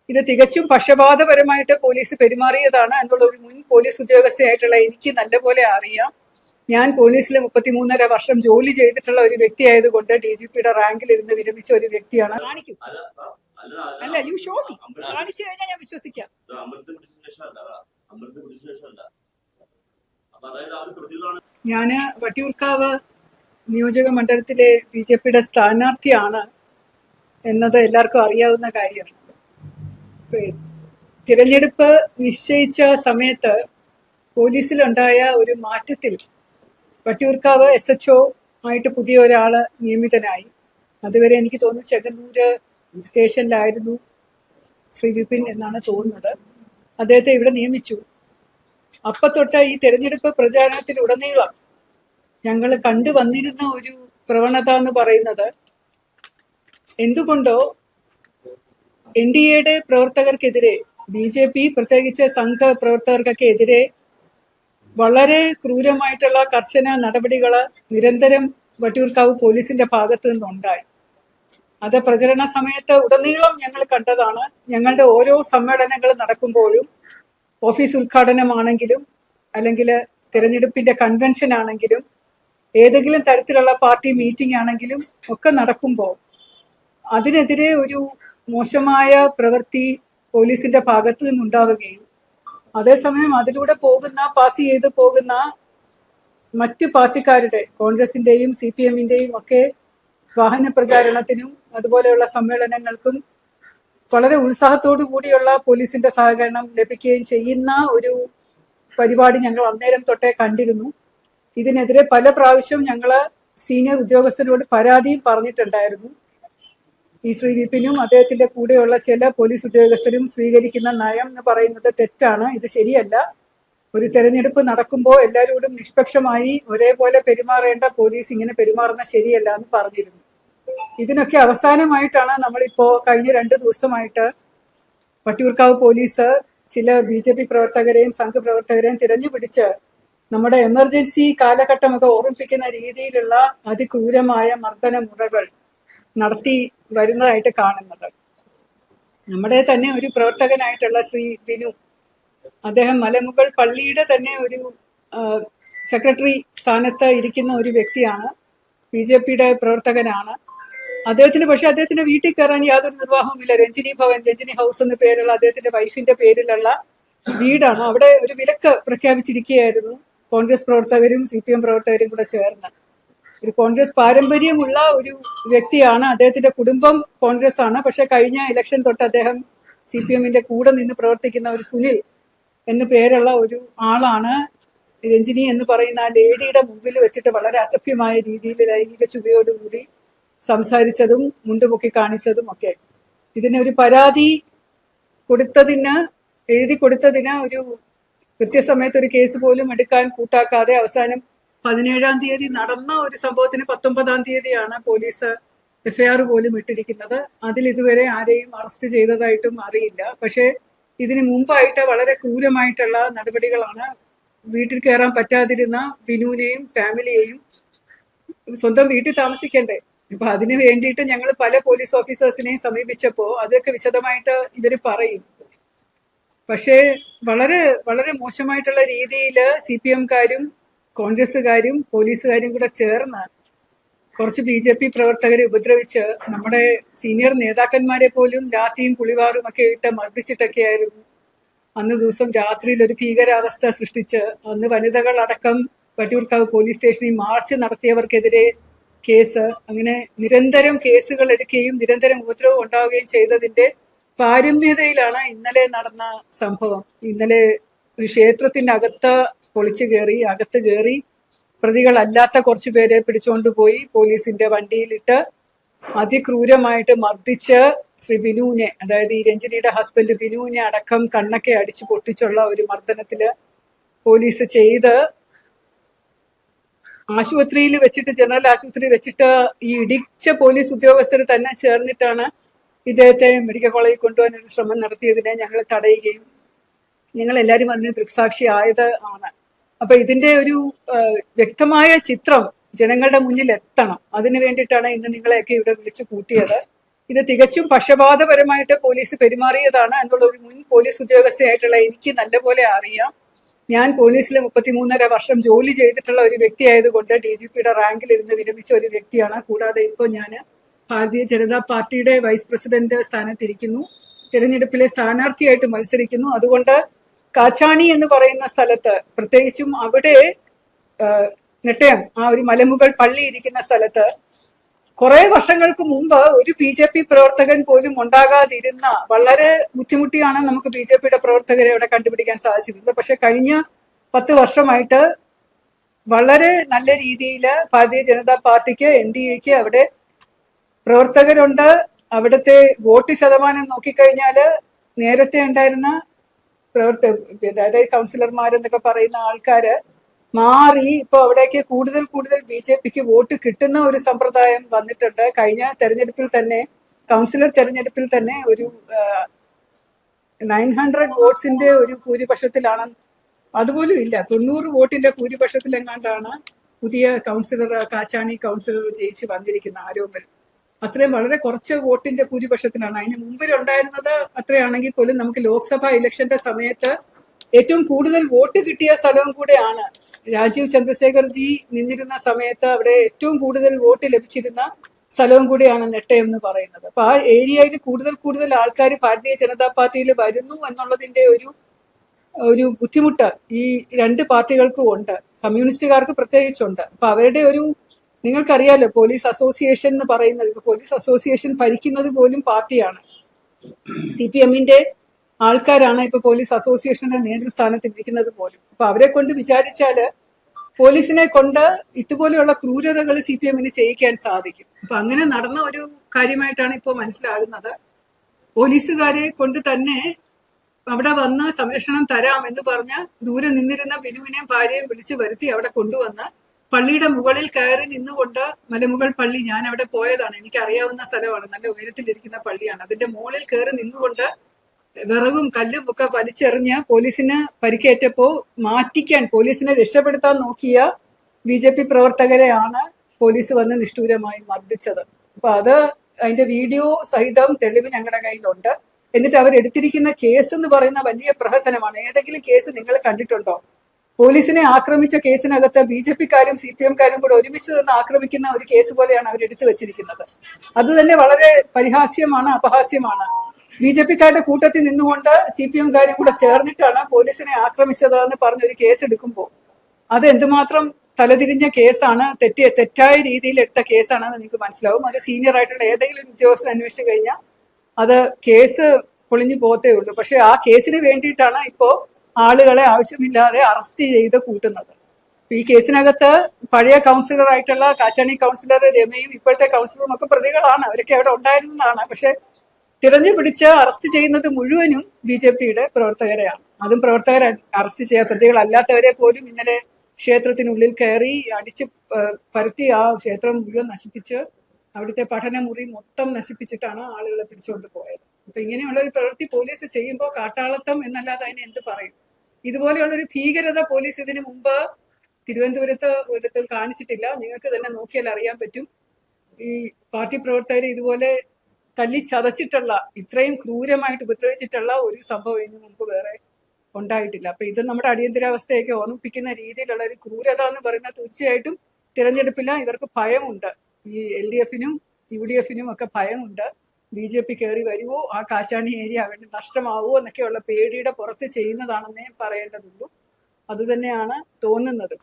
ഇത് തികച്ചും പക്ഷപാതപരമായിട്ട് പോലീസ് പെരുമാറിയതാണ് എന്നുള്ള ഒരു മുൻ പോലീസ് ഉദ്യോഗസ്ഥയായിട്ടുള്ള എനിക്ക് നല്ലപോലെ അറിയാം. ഞാൻ പോലീസിൽ 33.5 വർഷം ജോലി ചെയ്തിട്ടുള്ള ഒരു വ്യക്തി ആയതുകൊണ്ട് DGPയുടെ റാങ്കിൽ ഇരുന്ന് വിരമിച്ച ഒരു വ്യക്തിയാണ്. കാണിക്കും. അല്ല, യു ഷോ മീ. കാണിച്ചു കഴിഞ്ഞാൽ ഞാൻ വിശ്വസിക്കാം. ഞാന് വട്ടിയൂർക്കാവ് നിയോജക മണ്ഡലത്തിലെ BJPയുടെ സ്ഥാനാർത്ഥിയാണ് എന്നത് എല്ലാവർക്കും അറിയാവുന്ന കാര്യമാണ്. തിരഞ്ഞെടുപ്പ് നിശ്ചയിച്ച സമയത്ത് പോലീസിലുണ്ടായ ഒരു മാറ്റത്തിൽ വട്ടിയൂർക്കാവ് SHO ആയിട്ട് പുതിയ ഒരാള് നിയമിതനായി. അതുവരെ എനിക്ക് തോന്നുന്നു ചെങ്ങന്നൂര് സ്റ്റേഷനിലായിരുന്നു ശ്രീ വിപിൻ എന്നാണ് തോന്നുന്നത്. അദ്ദേഹത്തെ ഇവിടെ നിയമിച്ചു. അപ്പൊ തൊട്ട് ഈ തെരഞ്ഞെടുപ്പ് പ്രചാരണത്തിലുടനീളം ഞങ്ങൾ കണ്ടുവന്നിരുന്ന ഒരു പ്രവണത എന്ന് പറയുന്നത്, എന്തുകൊണ്ടോ NDAയുടെ പ്രവർത്തകർക്കെതിരെ, BJP പ്രത്യേകിച്ച് സംഘ പ്രവർത്തകർക്കൊക്കെ എതിരെ വളരെ ക്രൂരമായിട്ടുള്ള കർശന നടപടികൾ നിരന്തരം വട്ടിയൂർക്കാവ് പോലീസിന്റെ ഭാഗത്ത് നിന്നുണ്ടായി. അത് പ്രചരണ സമയത്ത് ഉടനീളം ഞങ്ങൾ കണ്ടതാണ്. ഞങ്ങളുടെ ഓരോ സമ്മേളനങ്ങൾ നടക്കുമ്പോഴും, ഓഫീസ് ഉദ്ഘാടനമാണെങ്കിലും അല്ലെങ്കിൽ തിരഞ്ഞെടുപ്പിന്റെ കൺവെൻഷൻ ആണെങ്കിലും ഏതെങ്കിലും തരത്തിലുള്ള പാർട്ടി മീറ്റിംഗ് ആണെങ്കിലും ഒക്കെ നടക്കുമ്പോൾ അതിനെതിരെ ഒരു മോശമായ പ്രവൃത്തി പോലീസിന്റെ ഭാഗത്ത് നിന്നുണ്ടാവുകയും അതേസമയം അതിലൂടെ പാസ് ചെയ്ത് പോകുന്ന മറ്റ് പാർട്ടിക്കാരുടെ, കോൺഗ്രസിന്റെയും CPMന്റെയും ഒക്കെ വാഹന പ്രചാരണത്തിനും അതുപോലെയുള്ള സമ്മേളനങ്ങൾക്കും വളരെ ഉത്സാഹത്തോടു കൂടിയുള്ള പോലീസിന്റെ സഹകരണം ലഭിക്കുകയും ചെയ്യുന്ന ഒരു പരിപാടി ഞങ്ങൾ അന്നേരം തൊട്ടേ കണ്ടിരുന്നു. ഇതിനെതിരെ പല പ്രാവശ്യം ഞങ്ങള് സീനിയർ ഉദ്യോഗസ്ഥരോട് പരാതിയും പറഞ്ഞിട്ടുണ്ടായിരുന്നു. ഈ ശ്രീ വിപിനും അദ്ദേഹത്തിന്റെ കൂടെയുള്ള ചില പോലീസ് ഉദ്യോഗസ്ഥരും സ്വീകരിക്കുന്ന നയം എന്ന് പറയുന്നത് തെറ്റാണ്, ഇത് ശരിയല്ല. ഒരു തെരഞ്ഞെടുപ്പ് നടക്കുമ്പോൾ എല്ലാവരോടും നിഷ്പക്ഷമായി ഒരേപോലെ പെരുമാറേണ്ട പോലീസ് ഇങ്ങനെ പെരുമാറുന്ന ശരിയല്ല എന്ന് പറഞ്ഞിരുന്നു. ഇതിനൊക്കെ അവസാനമായിട്ടാണ് നമ്മളിപ്പോ കഴിഞ്ഞ 2 ദിവസമായിട്ട് വട്ടിയൂർക്കാവ് പോലീസ് ചില BJP പ്രവർത്തകരെയും സംഘപ്രവർത്തകരെയും തിരഞ്ഞുപിടിച്ച് നമ്മുടെ എമർജൻസി കാലഘട്ടമൊക്കെ ഓർമ്മിപ്പിക്കുന്ന രീതിയിലുള്ള അതിക്രൂരമായ മർദ്ദന മുറകൾ നടത്തി വരുന്നതായിട്ട് കാണുന്നത്. നമ്മുടെ തന്നെ ഒരു പ്രവർത്തകനായിട്ടുള്ള ശ്രീ ബിനു, അദ്ദേഹം മലമുകൾ പള്ളിയുടെ തന്നെ ഒരു സെക്രട്ടറി സ്ഥാനത്ത് ഇരിക്കുന്ന ഒരു വ്യക്തിയാണ്, BJPയുടെ പ്രവർത്തകനാണ്. അദ്ദേഹത്തിന്റെ വീട്ടിൽ കയറാൻ യാതൊരു നിർവാഹവുമില്ല. രഞ്ജിനി ഭവൻ, രഞ്ജിനി ഹൗസ് എന്ന പേരുള്ള അദ്ദേഹത്തിന്റെ വൈഫിന്റെ പേരിലുള്ള വീടാണ്. അവിടെ ഒരു വിലക്ക് പ്രഖ്യാപിച്ചിരിക്കുകയായിരുന്നു കോൺഗ്രസ് പ്രവർത്തകരും CPM പ്രവർത്തകരും കൂടെ ചേർന്ന്. ഒരു കോൺഗ്രസ് പാരമ്പര്യമുള്ള ഒരു വ്യക്തിയാണ്. അദ്ദേഹത്തിന്റെ കുടുംബം കോൺഗ്രസ് ആണ്. പക്ഷെ കഴിഞ്ഞ ഇലക്ഷൻ തൊട്ട് അദ്ദേഹം CPMന്റെ കൂടെ നിന്ന് പ്രവർത്തിക്കുന്ന ഒരു സുനിൽ എന്നു പേരുള്ള ഒരു ആളാണ് രഞ്ജിനി എന്ന് പറയുന്ന ആ ലേഡിയുടെ മുമ്പിൽ വെച്ചിട്ട് വളരെ അസഭ്യമായ രീതിയിൽ ലൈംഗിക ചുവയോടുകൂടി സംസാരിച്ചതും മുണ്ടുപൊക്കി കാണിച്ചതും ഒക്കെ. ഇതിനൊരു പരാതി എഴുതി കൊടുത്തതിന് ഒരു കൃത്യസമയത്ത് ഒരു കേസ് പോലും എടുക്കാൻ കൂട്ടാക്കാതെ അവസാനം 17-ാം തീയതി നടന്ന ഒരു സംഭവത്തിന് 19-ാം തീയതിയാണ് പോലീസ് FIR പോലും ഇട്ടിരിക്കുന്നത്. അതിൽ ഇതുവരെ ആരെയും അറസ്റ്റ് ചെയ്തതായിട്ടും അറിയില്ല. പക്ഷേ ഇതിനു മുമ്പായിട്ട് വളരെ ക്രൂരമായിട്ടുള്ള നടപടികളാണ്. വീട്ടിൽ കയറാൻ പറ്റാതിരുന്ന ബിനുവിനെയും ഫാമിലിയെയും, സ്വന്തം വീട്ടിൽ താമസിക്കണ്ടേ, അപ്പൊ അതിനു വേണ്ടിയിട്ട് ഞങ്ങൾ പല പോലീസ് ഓഫീസേഴ്സിനെയും സമീപിച്ചപ്പോ അതൊക്കെ വിശദമായിട്ട് ഇവര് പറയും. പക്ഷേ വളരെ വളരെ മോശമായിട്ടുള്ള രീതിയിൽ CPMക്കാരും കോൺഗ്രസ്സുകാരും പോലീസുകാരും കൂടെ ചേർന്ന് കുറച്ച് BJP പ്രവർത്തകരെ ഉപദ്രവിച്ച് നമ്മുടെ സീനിയർ നേതാക്കന്മാരെ പോലും ലാത്തിയും പുളിവാറും ഒക്കെ ഇട്ട് മർദ്ദിച്ചിട്ടൊക്കെയായിരുന്നു അന്ന് ദിവസം രാത്രിയിൽ ഒരു ഭീകരാവസ്ഥ സൃഷ്ടിച്ച് അന്ന് വനിതകളടക്കം വട്ടിയൂർക്കാവ് പോലീസ് സ്റ്റേഷനിൽ മാർച്ച് നടത്തിയവർക്കെതിരെ കേസ്, അങ്ങനെ നിരന്തരം കേസുകൾ എടുക്കുകയും നിരന്തരം ഉപദ്രവം ഉണ്ടാവുകയും ചെയ്തതിന്റെ പാരമ്യതയിലാണ് ഇന്നലെ നടന്ന സംഭവം. ഇന്നലെ ഒരു ക്ഷേത്രത്തിനകത്ത് അകത്ത് കയറി പ്രതികളല്ലാത്ത കുറച്ചു പേരെ പിടിച്ചുകൊണ്ടുപോയി പോലീസിന്റെ വണ്ടിയിലിട്ട് അതിക്രൂരമായിട്ട് മർദ്ദിച്ച് ശ്രീ ബിനുവിനെ, അതായത് ഈ രഞ്ജിനിയുടെ ഹസ്ബൻഡ് ബിനുവിനെ അടക്കം കണ്ണൊക്കെ അടിച്ചു പൊട്ടിച്ചുള്ള ഒരു മർദ്ദനത്തില് പോലീസ് ചെയ്ത് ആശുപത്രിയിൽ വെച്ചിട്ട്, ജനറൽ ആശുപത്രിയിൽ വെച്ചിട്ട് ഈ ഇടിച്ച പോലീസ് ഉദ്യോഗസ്ഥർ തന്നെ ചേർന്നിട്ടാണ് ഇദ്ദേഹത്തെ മെഡിക്കൽ കോളേജിൽ കൊണ്ടുപോകാൻ ഒരു ശ്രമം നടത്തിയതിനെ ഞങ്ങൾ തടയുകയും ഞങ്ങൾ എല്ലാവരും അതിന് ദൃക്സാക്ഷി ആയത് ആണ്. അപ്പൊ ഇതിന്റെ ഒരു വ്യക്തമായ ചിത്രം ജനങ്ങളുടെ മുന്നിൽ എത്തണം. അതിനു വേണ്ടിയിട്ടാണ് ഇന്ന് നിങ്ങളെയൊക്കെ ഇവിടെ വിളിച്ചു കൂട്ടിയത്. ഇത് തികച്ചും പക്ഷപാതപരമായിട്ട് പോലീസ് പെരുമാറിയതാണ് എന്നുള്ള ഒരു മുൻ പോലീസ് ഉദ്യോഗസ്ഥയായിട്ടുള്ള എനിക്ക് നല്ലപോലെ അറിയാം. ഞാൻ പോലീസിൽ 33.5 വർഷം ജോലി ചെയ്തിട്ടുള്ള ഒരു വ്യക്തിയായതുകൊണ്ട് DGPയുടെ റാങ്കിൽ ഇരുന്ന് വിരമിച്ച ഒരു വ്യക്തിയാണ്. കൂടാതെ ഇപ്പോൾ ഞാൻ ഭാരതീയ ജനതാ പാർട്ടിയുടെ വൈസ് പ്രസിഡന്റ് സ്ഥാനത്തിരിക്കുന്നു, തിരഞ്ഞെടുപ്പിലെ സ്ഥാനാർത്ഥിയായിട്ട് മത്സരിക്കുന്നു. അതുകൊണ്ട് കാച്ചാണി എന്ന് പറയുന്ന സ്ഥലത്ത്, പ്രത്യേകിച്ചും അവിടെ നെട്ടയം ആ ഒരു മലമുകൾ പള്ളി ഇരിക്കുന്ന സ്ഥലത്ത് കുറെ വർഷങ്ങൾക്ക് മുമ്പ് ഒരു BJP പ്രവർത്തകൻ പോലും ഉണ്ടാകാതിരുന്ന, വളരെ ബുദ്ധിമുട്ടിയാണ് നമുക്ക് BJPയുടെ പ്രവർത്തകരെ അവിടെ കണ്ടുപിടിക്കാൻ സാധിച്ചിരുന്നത്. പക്ഷെ കഴിഞ്ഞ 10 വർഷമായിട്ട് വളരെ നല്ല രീതിയിൽ ഭാരതീയ ജനതാ പാർട്ടിക്ക് NDAക്ക് അവിടെ പ്രവർത്തകരുണ്ട്. അവിടുത്തെ വോട്ട് ശതമാനം നോക്കിക്കഴിഞ്ഞാല് നേരത്തെ ഉണ്ടായിരുന്ന അതായത് കൗൺസിലർമാരെന്നൊക്കെ പറയുന്ന ആൾക്കാര് മാറി ഇപ്പൊ അവിടേക്ക് കൂടുതൽ BJPക്ക് വോട്ട് കിട്ടുന്ന ഒരു സമ്പ്രദായം വന്നിട്ടുണ്ട്. കഴിഞ്ഞ തെരഞ്ഞെടുപ്പിൽ തന്നെ, കൗൺസിലർ തെരഞ്ഞെടുപ്പിൽ തന്നെ ഒരു 900 വോട്ട്സിന്റെ ഒരു ഭൂരിപക്ഷത്തിലാണ്, അതുപോലും ഇല്ല, 90 വോട്ടിന്റെ ഭൂരിപക്ഷത്തിലെങ്ങാണ്ടാണ് പുതിയ കൗൺസിലർ, കാച്ചാണി കൗൺസിലർ ജയിച്ച് വന്നിരിക്കുന്ന ആരോപണം. അത്രയും വളരെ കുറച്ച് വോട്ടിന്റെ ഭൂരിപക്ഷത്തിലാണ്. അതിന് മുമ്പിലുണ്ടായിരുന്നത് അത്രയാണെങ്കിൽ പോലും നമുക്ക് ലോക്സഭാ ഇലക്ഷന്റെ സമയത്ത് ഏറ്റവും കൂടുതൽ വോട്ട് കിട്ടിയ സ്ഥലവും കൂടെയാണ്. രാജീവ് ചന്ദ്രശേഖർജി നിന്നിരുന്ന സമയത്ത് അവിടെ ഏറ്റവും കൂടുതൽ വോട്ട് ലഭിച്ചിരുന്ന സ്ഥലവും കൂടിയാണ് നെട്ടയം എന്ന് പറയുന്നത്. അപ്പൊ ആ ഏരിയയിൽ കൂടുതൽ ആൾക്കാർ ഭാരതീയ ജനതാ പാർട്ടിയിൽ വരുന്നു എന്നുള്ളതിന്റെ ഒരു ബുദ്ധിമുട്ട് ഈ രണ്ട് പാർട്ടികൾക്കും ഉണ്ട്, കമ്മ്യൂണിസ്റ്റുകാർക്ക് പ്രത്യേകിച്ചുണ്ട്. അപ്പൊ അവരുടെ നിങ്ങൾക്കറിയാലോ, പോലീസ് അസോസിയേഷൻ എന്ന് പറയുന്നത്, പോലീസ് അസോസിയേഷൻ ഭരിക്കുന്നത് പോലും പാർട്ടിയാണ്. CPMന്റെ ആൾക്കാരാണ് ഇപ്പൊ പോലീസ് അസോസിയേഷന്റെ നേതൃസ്ഥാനത്ത് ഇരിക്കുന്നത് പോലും. അപ്പൊ അവരെ കൊണ്ട് വിചാരിച്ചാല് പോലീസിനെ കൊണ്ട് ഇതുപോലെയുള്ള ക്രൂരതകൾ CPMന് ചെയ്യിക്കാൻ സാധിക്കും. അപ്പൊ അങ്ങനെ നടന്ന ഒരു കാര്യമായിട്ടാണ് ഇപ്പോൾ മനസ്സിലാകുന്നത്. പോലീസുകാരെ കൊണ്ട് തന്നെ അവിടെ വന്ന് സംരക്ഷണം തരാം എന്ന് പറഞ്ഞ് ദൂരെ നിന്നിരുന്ന ബിനുവിനെയും ഭാര്യയും വിളിച്ചു വരുത്തി അവിടെ കൊണ്ടുവന്ന് പള്ളിയുടെ മുകളിൽ കയറി നിന്നുകൊണ്ട്, മലമുകൾ പള്ളി, ഞാൻ അവിടെ പോയതാണ്, എനിക്ക് അറിയാവുന്ന സ്ഥലമാണ്, നല്ല ഉയരത്തിലിരിക്കുന്ന പള്ളിയാണ്, അതിന്റെ മുകളിൽ കയറി നിന്നുകൊണ്ട് വിറകും കല്ലും ഒക്കെ വലിച്ചെറിഞ്ഞ് പോലീസിന് പരിക്കേറ്റപ്പോ മാറ്റിക്കാൻ, പോലീസിനെ രക്ഷപ്പെടുത്താൻ നോക്കിയ BJP പ്രവർത്തകരെയാണ് പോലീസ് വന്ന് നിഷ്ഠൂരമായി മർദ്ദിച്ചത്. അപ്പൊ അതിന്റെ വീഡിയോ സഹിതം തെളിവ് ഞങ്ങളുടെ കയ്യിലുണ്ട്. എന്നിട്ട് അവരെടുത്തിരിക്കുന്ന കേസ് എന്ന് പറയുന്ന വലിയ പ്രഹസനമാണ്. ഏതെങ്കിലും കേസ് നിങ്ങൾ കണ്ടിട്ടുണ്ടോ? പോലീസിനെ ആക്രമിച്ച കേസിനകത്ത് BJPക്കാരും CPMക്കാരും കൂടെ ഒരുമിച്ച് നിന്ന് ആക്രമിക്കുന്ന ഒരു കേസ് പോലെയാണ് അവരെടുത്തു വെച്ചിരിക്കുന്നത്. അത് തന്നെ വളരെ പരിഹാസ്യമാണ്, അപഹാസ്യമാണ്. BJPക്കാരുടെ കൂട്ടത്തിൽ നിന്നുകൊണ്ട് CPMക്കാരും കൂടെ ചേർന്നിട്ടാണ് പോലീസിനെ ആക്രമിച്ചത് എന്ന് പറഞ്ഞൊരു കേസ് എടുക്കുമ്പോൾ അത് എന്തുമാത്രം തലതിരിഞ്ഞ കേസാണ്, തെറ്റായ രീതിയിൽ എടുത്ത കേസാണെന്ന് നിങ്ങൾക്ക് മനസ്സിലാവും. അത് സീനിയർ ആയിട്ടുള്ള ഏതെങ്കിലും ഒരു ഉദ്യോഗസ്ഥൻ അന്വേഷിച്ചു കഴിഞ്ഞാൽ അത് കേസ് പൊളിഞ്ഞു പോകത്തേ ഉള്ളൂ. പക്ഷെ ആ കേസിന് വേണ്ടിയിട്ടാണ് ഇപ്പോ ആളുകളെ ആവശ്യമില്ലാതെ അറസ്റ്റ് ചെയ്ത് കൂട്ടുന്നത്. ഈ കേസിനകത്ത് പഴയ കൗൺസിലർ ആയിട്ടുള്ള കാച്ചാണി കൗൺസിലർ രമയും ഇപ്പോഴത്തെ കൗൺസിലറും ഒക്കെ പ്രതികളാണ്. അവരൊക്കെ അവിടെ ഉണ്ടായിരുന്നതാണ്. പക്ഷെ തിരഞ്ഞു പിടിച്ച് അറസ്റ്റ് ചെയ്യുന്നത് മുഴുവനും BJPയുടെ പ്രവർത്തകരെയാണ്. അതും പ്രവർത്തകരെ അറസ്റ്റ് ചെയ്യാൻ, പ്രതികളല്ലാത്തവരെ പോലും ഇന്നലെ ക്ഷേത്രത്തിനുള്ളിൽ കയറി അടിച്ച് പരത്തി ആ ക്ഷേത്രം മുഴുവൻ നശിപ്പിച്ച് അവിടുത്തെ പഠനമുറി മൊത്തം നശിപ്പിച്ചിട്ടാണ് ആളുകളെ പിടിച്ചുകൊണ്ട് പോയത്. അപ്പൊ ഇങ്ങനെയുള്ള ഒരു പ്രവൃത്തി പോലീസ് ചെയ്യുമ്പോൾ കാട്ടാളത്തം എന്നല്ലാതെ അതിനെ എന്ത് പറയും? ഇതുപോലെയുള്ളൊരു ഭീകരത പോലീസ് ഇതിനു മുമ്പ് തിരുവനന്തപുരത്ത് ഒരിടത്തും കാണിച്ചിട്ടില്ല. നിങ്ങൾക്ക് തന്നെ നോക്കിയാൽ അറിയാൻ പറ്റും. ഈ പാർട്ടി പ്രവർത്തകരെ ഇതുപോലെ തല്ലി ചതച്ചിട്ടുള്ള, ഇത്രയും ക്രൂരമായിട്ട് ഉപദ്രവിച്ചിട്ടുള്ള ഒരു സംഭവം ഇതിനു മുമ്പ് വേറെ ഉണ്ടായിട്ടില്ല. അപ്പൊ ഇത് നമ്മുടെ അടിയന്തരാവസ്ഥയൊക്കെ ഓർമ്മിപ്പിക്കുന്ന രീതിയിലുള്ള ഒരു ക്രൂരത എന്ന് പറയുന്നത് തീർച്ചയായിട്ടും തിരഞ്ഞെടുപ്പില്ല. ഇവർക്ക് ഭയമുണ്ട്, ഈ LDFനും UDFനും ഒക്കെ ഭയമുണ്ട്. BJP കയറി വരുവോ, ആ കാച്ചാണി ഏരിയ അവരുടെ നഷ്ടമാവുമോ എന്നൊക്കെയുള്ള പേടിയുടെ പുറത്ത് ചെയ്യുന്നതാണെന്നേ പറയേണ്ടതുള്ളൂ. അതുതന്നെയാണ് തോന്നുന്നത്.